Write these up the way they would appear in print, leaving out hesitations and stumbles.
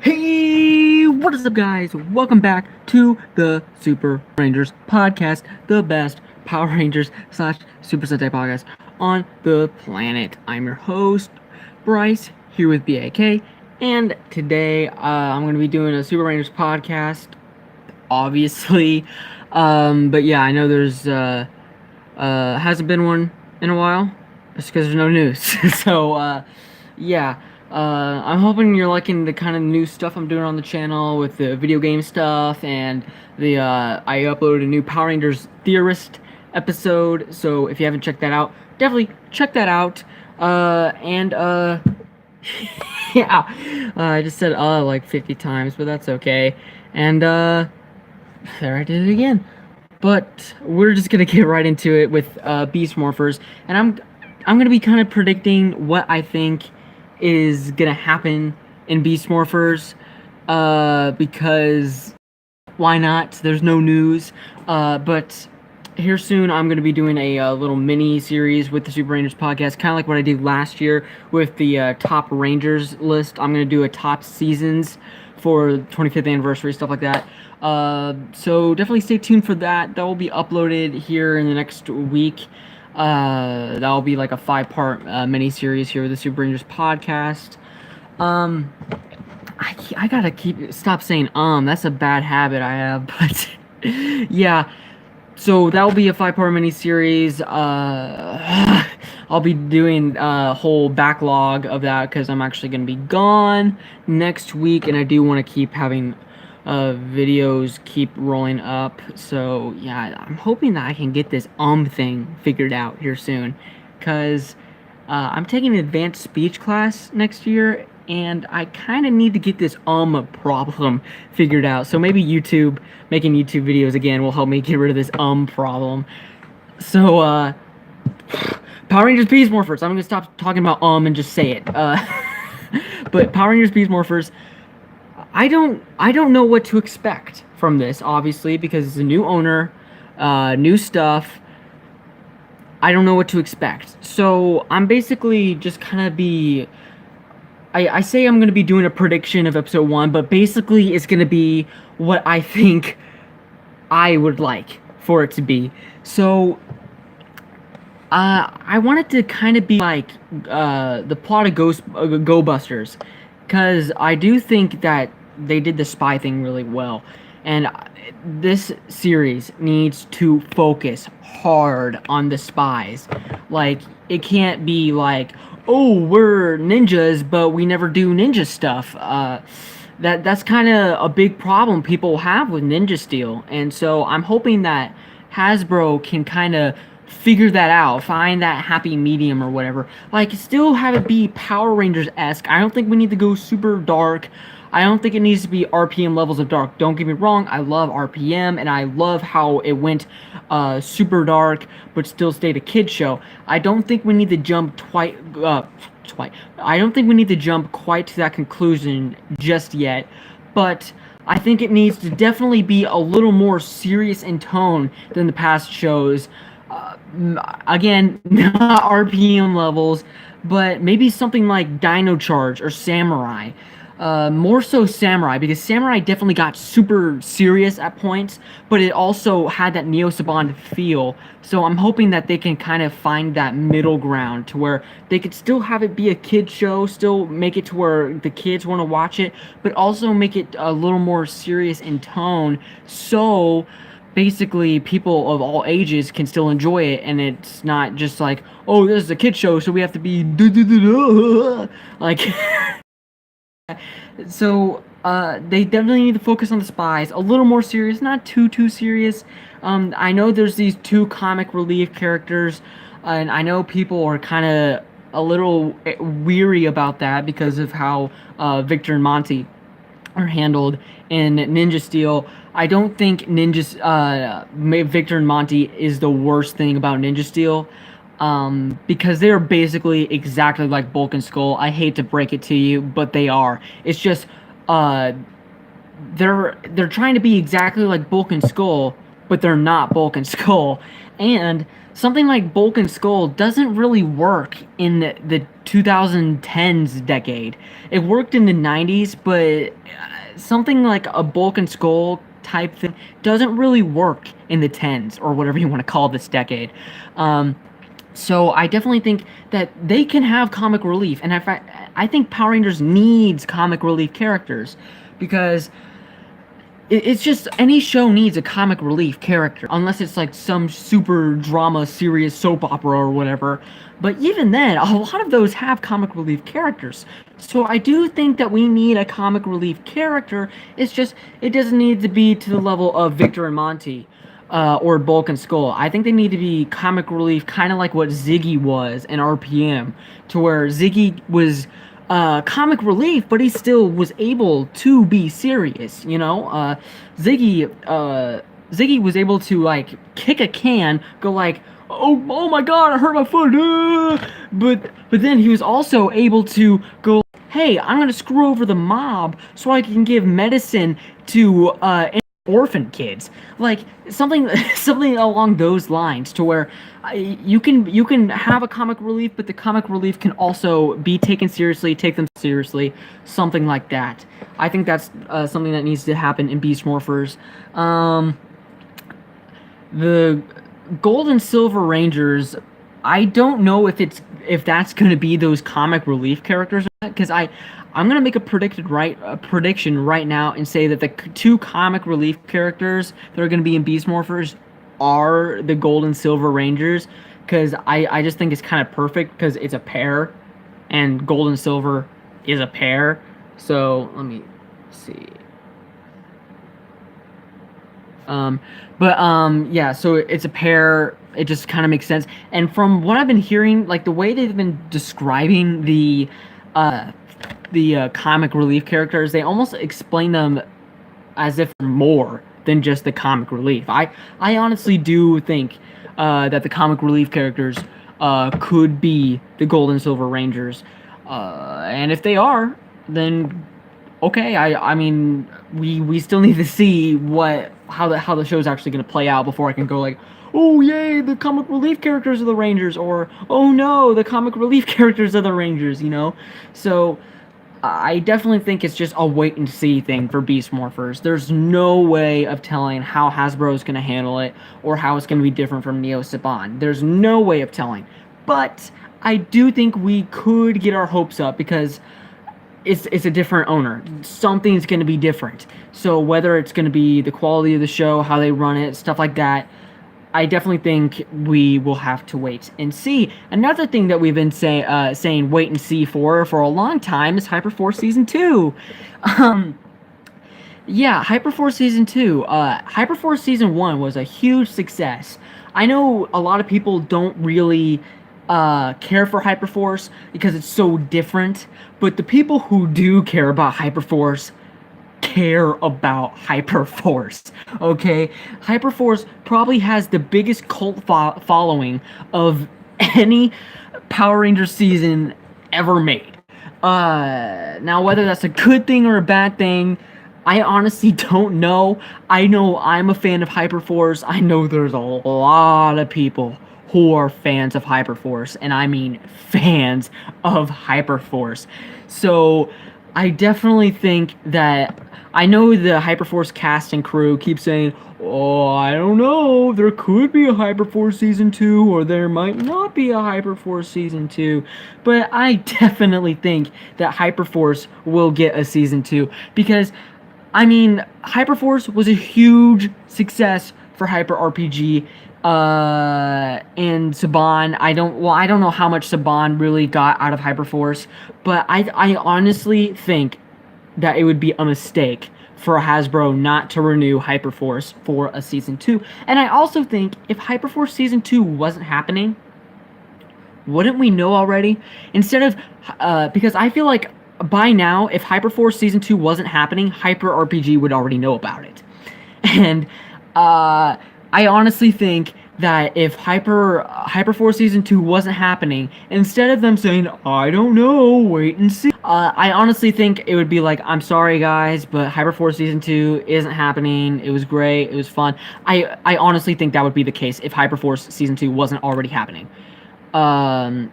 Hey, what is up, guys? Welcome back to the Super Rangers podcast, the best Power Rangers slash Super Sentai podcast on the planet. I'm your host, Bryce, here with BAK, and today I'm going to be doing a Super Rangers podcast, obviously. But yeah, I know there's hasn't been one in a while, just because there's no news. So, yeah. I'm hoping you're liking the kind of new stuff I'm doing on the channel with the video game stuff, and I uploaded a new Power Rangers Theorist episode, so if you haven't checked that out, definitely check that out. Yeah, I just said like 50 times, but that's okay. And there I did it again. But we're just gonna get right into it with Beast Morphers, and I'm gonna be kind of predicting what I think is gonna happen in Beast Morphers, because why not? There's no news, but here soon I'm gonna be doing a little mini series with the Super Rangers podcast, kind of like what I did last year with the top Rangers list. I'm gonna do a top seasons for 25th anniversary, stuff like that. So definitely stay tuned for that. That will be uploaded here in the next week. That will be like a 5-part mini series here with the Super Rangers podcast. I gotta stop saying that's a bad habit I have, but yeah. So that will be a 5-part mini series. I'll be doing a whole backlog of that because I'm actually gonna be gone next week, and I do want to keep having videos keep rolling up. So yeah, I'm hoping that I can get this thing figured out here soon, because I'm taking an advanced speech class next year, and I kind of need to get this problem figured out. So maybe making YouTube videos again will help me get rid of this problem. So Power Rangers Beast Morphers. I'm gonna stop talking about and just say it. But Power Rangers Beast Morphers, I don't know what to expect from this, obviously, because it's a new owner, new stuff. I don't know what to expect. So I'm basically just kind of I say I'm going to be doing a prediction of episode 1, but basically it's going to be what I think I would like for it to be. So I want it to kind of be like the plot of Go Busters, because I do think that they did the spy thing really well, and this series needs to focus hard on the spies. Like, it can't be like, oh, we're ninjas, but we never do ninja stuff. That's kind of a big problem people have with Ninja Steel, and so I'm hoping that Hasbro can kind of figure that out, find that happy medium or whatever. Like, still have it be Power Rangers-esque. I don't think we need to go super dark. I don't think it needs to be RPM levels of dark. Don't get me wrong, I love RPM, and I love how it went super dark, but still stayed a kid show. I don't think we need to jump I don't think we need to jump quite to that conclusion just yet, but I think it needs to definitely be a little more serious in tone than the past shows. Again, not RPM levels, but maybe something like Dino Charge or Samurai. More so Samurai, because Samurai definitely got super serious at points, but it also had that Neo Saban feel. So I'm hoping that they can kind of find that middle ground to where they could still have it be a kid show, still make it to where the kids want to watch it, but also make it a little more serious in tone, so basically people of all ages can still enjoy it, and it's not just like, oh, this is a kid show, so we have to be like. So they definitely need to focus on the spies, a little more serious, not too serious. I know there's these 2 comic relief characters, and I know people are kind of a little weary about that because of how Victor and Monty are handled in Ninja Steel. I don't think Victor and Monty is the worst thing about Ninja Steel, because they're basically exactly like Bulk and Skull. I hate to break it to you, but they are. It's just they're trying to be exactly like Bulk and Skull, but they're not Bulk and Skull. And something like Bulk and Skull doesn't really work in the 2010s decade. It worked in the 90s, but something like a Bulk and Skull type thing doesn't really work in the 10s, or whatever you want to call this decade. So I definitely think that they can have comic relief, and I think Power Rangers needs comic relief characters, because it's just any show needs a comic relief character, unless it's like some super drama, serious soap opera or whatever. But even then, a lot of those have comic relief characters. So I do think that we need a comic relief character. It's just, it doesn't need to be to the level of Victor and Monty. Or Bulk and Skull. I think they need to be comic relief, kind of like what Ziggy was in RPM, to where Ziggy was comic relief, but he still was able to be serious. You know, Ziggy was able to like kick a can, go like, oh my God, I hurt my foot, but then he was also able to go, hey, I'm gonna screw over the mob so I can give medicine to orphan kids, like something along those lines, to where you can have a comic relief, but the comic relief can also be taken seriously, take them seriously, something like that. I think that's something that needs to happen in Beast Morphers. The Gold and Silver Rangers, I don't know if that's going to be those comic relief characters, because I'm gonna make a prediction right now and say that the two comic relief characters that are gonna be in Beast Morphers are the Gold and Silver Rangers, because I just think it's kind of perfect, because it's a pair, and Gold and Silver is a pair. So let me see. Yeah, so it's a pair. It just kind of makes sense. And from what I've been hearing, like the way they've been describing the comic relief characters, they almost explain them as if more than just the comic relief. I honestly do think that the comic relief characters could be the Gold and Silver Rangers, and if they are, then okay. I mean, we still need to see how the show's actually going to play out before I can go like, oh yay, the comic relief characters are the Rangers, or oh no, the comic relief characters are the Rangers, you know? So I definitely think it's just a wait and see thing for Beast Morphers. There's no way of telling how Hasbro is going to handle it, or how it's going to be different from Neo Saban. There's no way of telling. But I do think we could get our hopes up, because it's a different owner. Something's going to be different. So whether it's going to be the quality of the show, how they run it, stuff like that, I definitely think we will have to wait and see. Another thing that we've been saying wait and see for a long time is HyperForce Season 2. Yeah, HyperForce Season 2. HyperForce Season 1 was a huge success. I know a lot of people don't really care for HyperForce because it's so different, but the people who do care about HyperForce care about HyperForce, okay? HyperForce probably has the biggest cult following of any Power Rangers season ever made. Now, whether that's a good thing or a bad thing, I honestly don't know. I know I'm a fan of HyperForce. I know there's a lot of people who are fans of HyperForce, and I mean fans of HyperForce. So I definitely think that, I know the HyperForce cast and crew keep saying, oh, I don't know, there could be a HyperForce Season 2, or there might not be a HyperForce Season 2, but I definitely think that HyperForce will get a Season 2, because, I mean, HyperForce was a huge success for Hyper RPG, and Saban, I don't know how much Saban really got out of HyperForce, but I honestly think that it would be a mistake for Hasbro not to renew HyperForce for a Season 2. And I also think if HyperForce Season 2 wasn't happening, wouldn't we know already? Instead of, because I feel like by now, if HyperForce Season 2 wasn't happening, Hyper RPG would already know about it. And I honestly think that if HyperForce Season 2 wasn't happening, instead of them saying, I don't know, wait and see, I honestly think it would be like, I'm sorry guys, but HyperForce Season 2 isn't happening. It was great. It was fun. I honestly think that would be the case if HyperForce Season 2 wasn't already happening. Um,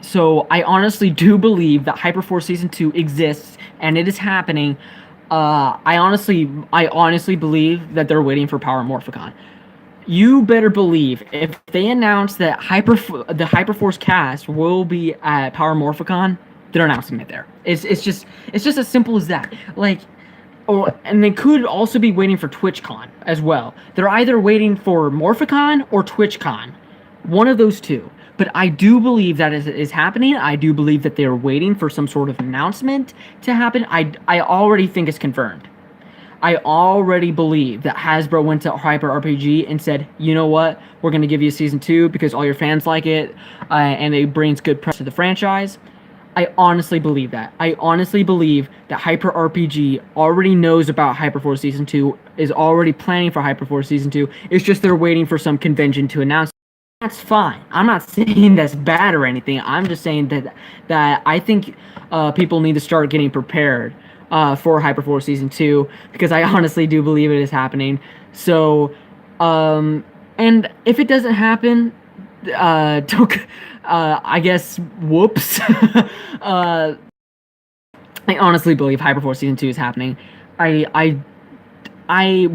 so I honestly do believe that HyperForce Season 2 exists and it is happening. I honestly believe that they're waiting for Power Morphicon. You better believe if they announce that the HyperForce cast will be at Power Morphicon, they're announcing it there. It's just as simple as that. Like, and they could also be waiting for TwitchCon as well. They're either waiting for Morphicon or TwitchCon, one of those two. But I do believe that is happening. I do believe that they're waiting for some sort of announcement to happen. I already think it's confirmed. I already believe that Hasbro went to Hyper RPG and said, you know what, we're going to give you a Season 2 because all your fans like it, and it brings good press to the franchise. I honestly believe that. I honestly believe that Hyper RPG already knows about HyperForce Season 2, is already planning for HyperForce Season 2. It's just they're waiting for some convention to announce. That's fine. I'm not saying that's bad or anything. I'm just saying that I think people need to start getting prepared for HyperForce Season 2, because I honestly do believe it is happening. So, and if it doesn't happen, I guess, whoops. I honestly believe HyperForce Season 2 is happening. I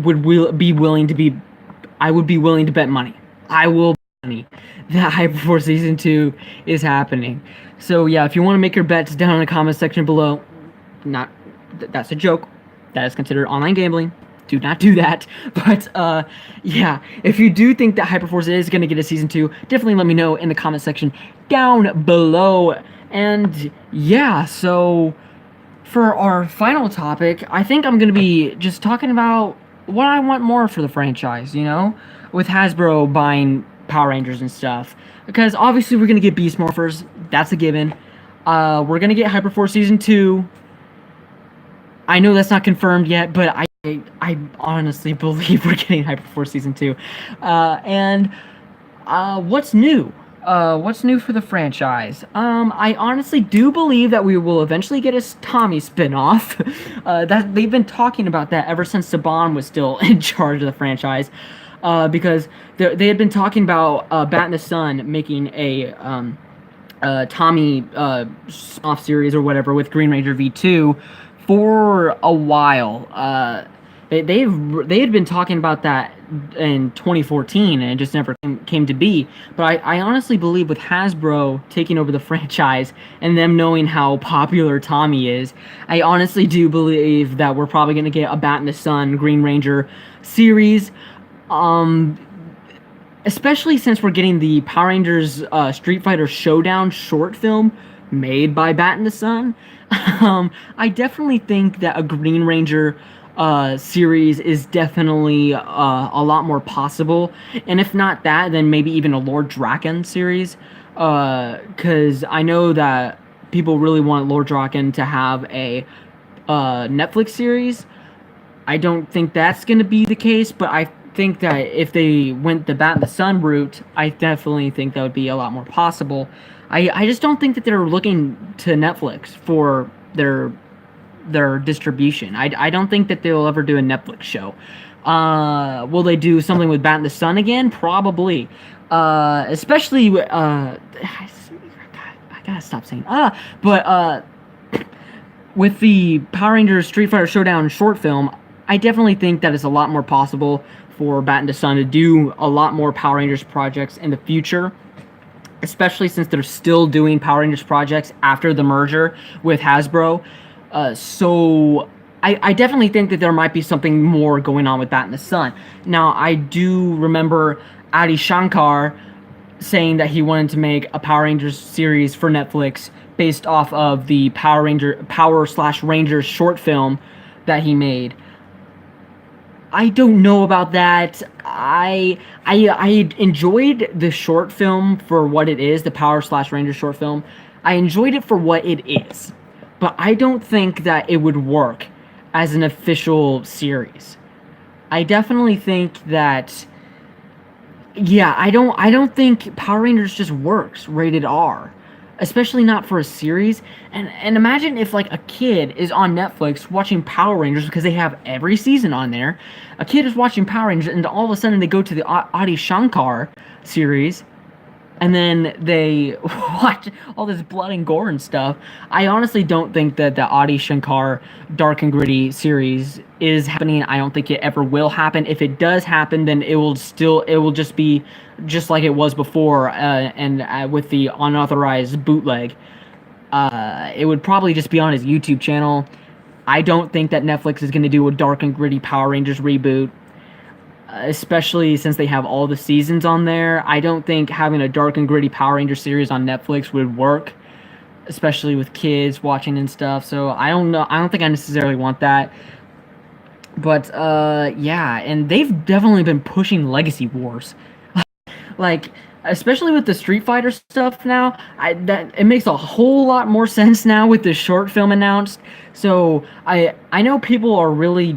would be willing to bet money. I will bet money that HyperForce Season 2 is happening. So yeah, if you want to make your bets down in the comment section below, that's a joke. That is considered online gambling. Do not do that. But yeah, if you do think that HyperForce is going to get a Season 2, definitely let me know in the comment section down below. And yeah, so for our final topic, I think I'm going to be just talking about what I want more for the franchise, you know, with Hasbro buying Power Rangers and stuff. Because obviously we're going to get Beast Morphers. That's a given. We're going to get HyperForce Season 2. I know that's not confirmed yet, but I honestly believe we're getting HyperForce Season 2. And what's new? What's new for the franchise? I honestly do believe that we will eventually get a Tommy spinoff. That they've been talking about that ever since Saban was still in charge of the franchise. Because they had been talking about Bat in the Sun making a Tommy spinoff series or whatever with Green Ranger V2 for a while. They had been talking about that in 2014 and it just never came to be. But I honestly believe with Hasbro taking over the franchise and them knowing how popular Tommy is, I honestly do believe that we're probably going to get a Bat in the Sun Green Ranger series. Especially since we're getting the Power Rangers Street Fighter Showdown short film made by Bat in the Sun. I definitely think that a Green Ranger series is definitely a lot more possible. And if not that, then maybe even a Lord Draken series. Because I know that people really want Lord Draken to have a Netflix series. I don't think that's going to be the case, but I think that if they went the Bat in the Sun route, I definitely think that would be a lot more possible. I just don't think that they're looking to Netflix for their distribution. I don't think that they'll ever do a Netflix show. Will they do something with Bat in the Sun again? Probably. Especially I gotta stop saying but with the Power Rangers Street Fighter Showdown short film, I definitely think that it's a lot more possible for Bat in the Sun to do a lot more Power Rangers projects in the future, especially since they're still doing Power Rangers projects after the merger with Hasbro. So I definitely think that there might be something more going on with Bat in the Sun. Now, I do remember Adi Shankar saying that he wanted to make a Power Rangers series for Netflix based off of the Power/Rangers short film that he made. I don't know about that. I enjoyed the short film for what it is, the Power/Rangers short film. I enjoyed it for what it is, but I don't think that it would work as an official series. I definitely think that, yeah, I don't think Power Rangers just works rated R. especially not for a series. And imagine if like a kid is on Netflix watching Power Rangers because they have every season on there. A kid is watching Power Rangers, and all of a sudden they go to the Adi Shankar series, and then they watch all this blood and gore and stuff. I honestly don't think that the Adi Shankar Dark and Gritty series is happening. I don't think it ever will happen. If it does happen, then it will just be just like it was before, and with the unauthorized bootleg. It would probably just be on his YouTube channel. I don't think that Netflix is going to do a Dark and Gritty Power Rangers reboot, especially since they have all the seasons on there. I don't think having a Dark and Gritty Power Ranger series on Netflix would work, especially with kids watching and stuff. So I don't know. I don't think I necessarily want that. But yeah, and they've definitely been pushing Legacy Wars. Like, especially with the Street Fighter stuff now, that it makes a whole lot more sense now with the short film announced. So I know people are really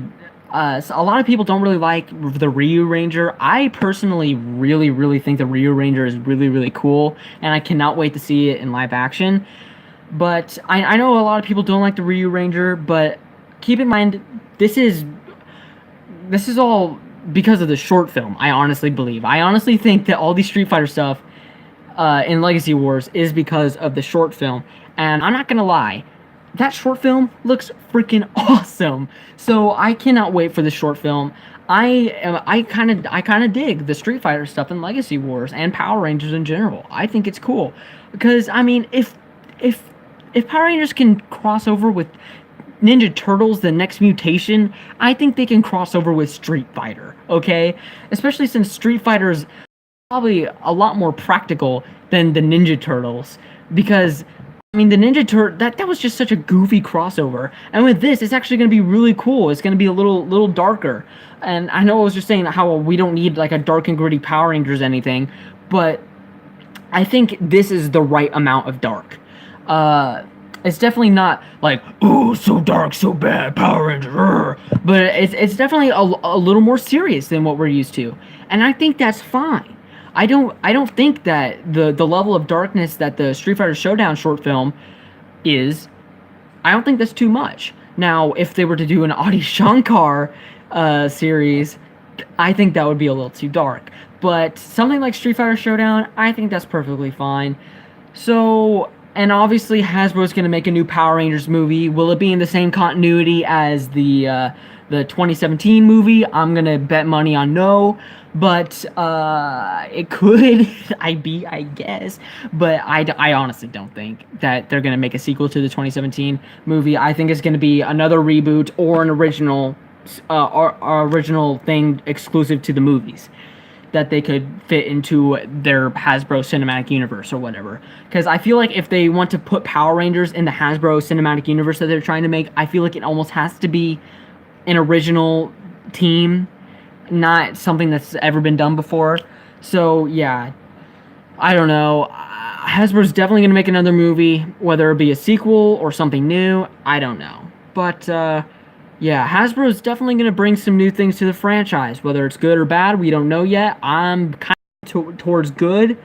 a lot of people don't really like the Ryu Ranger. I personally really think the Ryu Ranger is really cool, and I cannot wait to see it in live action. But I know a lot of people don't like the Ryu Ranger, but keep in mind this is all because of the short film. I honestly believe. I honestly think that all these Street Fighter stuff in Legacy Wars is because of the short film. And I'm not gonna lie, that short film looks freaking awesome. So I cannot wait for the short film. I kind of dig the Street Fighter stuff in Legacy Wars and Power Rangers in general. I think it's cool because I mean, if Power Rangers can cross over with Ninja Turtles, the next mutation, I think they can cross over with Street Fighter, okay? Especially since Street Fighter is probably a lot more practical than the Ninja Turtles, because I mean the Ninja Turtle that was just such a goofy crossover, and with this it's actually going to be really cool. It's going to be a little darker, and I know I was just saying how we don't need like a Dark and Gritty Power Rangers anything, but I think this is the right amount of dark. It's definitely not like, oh, so dark, so bad, Power Rangers, but it's definitely a little more serious than what we're used to, and I think that's fine. I don't think that the level of darkness that the Street Fighter Showdown short film is, I don't think that's too much. Now, if they were to do an Adi Shankar series, I think that would be a little too dark. But something like Street Fighter Showdown, I think that's perfectly fine. So, and obviously Hasbro's going to make a new Power Rangers movie. Will it be in the same continuity as the 2017 movie? I'm going to bet money on no. But it could, I guess. But I honestly don't think that they're going to make a sequel to the 2017 movie. I think it's going to be another reboot or an original thing exclusive to the movies that they could fit into their Hasbro cinematic universe or whatever. Because I feel like if they want to put Power Rangers in the Hasbro cinematic universe that they're trying to make, I feel like it almost has to be an original team, not something that's ever been done before. So yeah, I don't know. Hasbro's definitely going to make another movie, whether it be a sequel or something new, I don't know. But yeah, Hasbro's definitely going to bring some new things to the franchise. Whether it's good or bad, we don't know yet. I'm kind of towards good,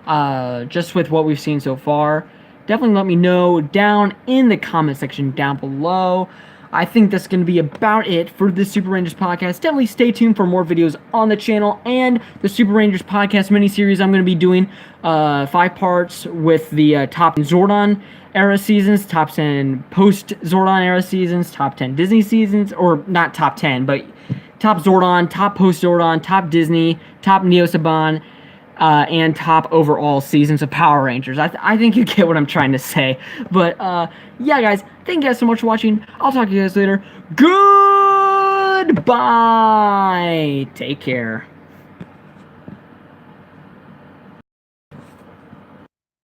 just with what we've seen so far. Definitely let me know down in the comment section down below. I think that's going to be about it for the Super Rangers podcast. Definitely stay tuned for more videos on the channel and the Super Rangers podcast mini-series I'm going to be doing. 5 parts with the top Zordon era seasons, top 10 post-Zordon era seasons, top 10 Disney seasons, or not top 10, but top Zordon, top post-Zordon, top Disney, top Neo Saban, and top overall seasons of Power Rangers. I think you get what I'm trying to say. But yeah, guys, thank you guys so much for watching. I'll talk to you guys later. Goodbye. Take care.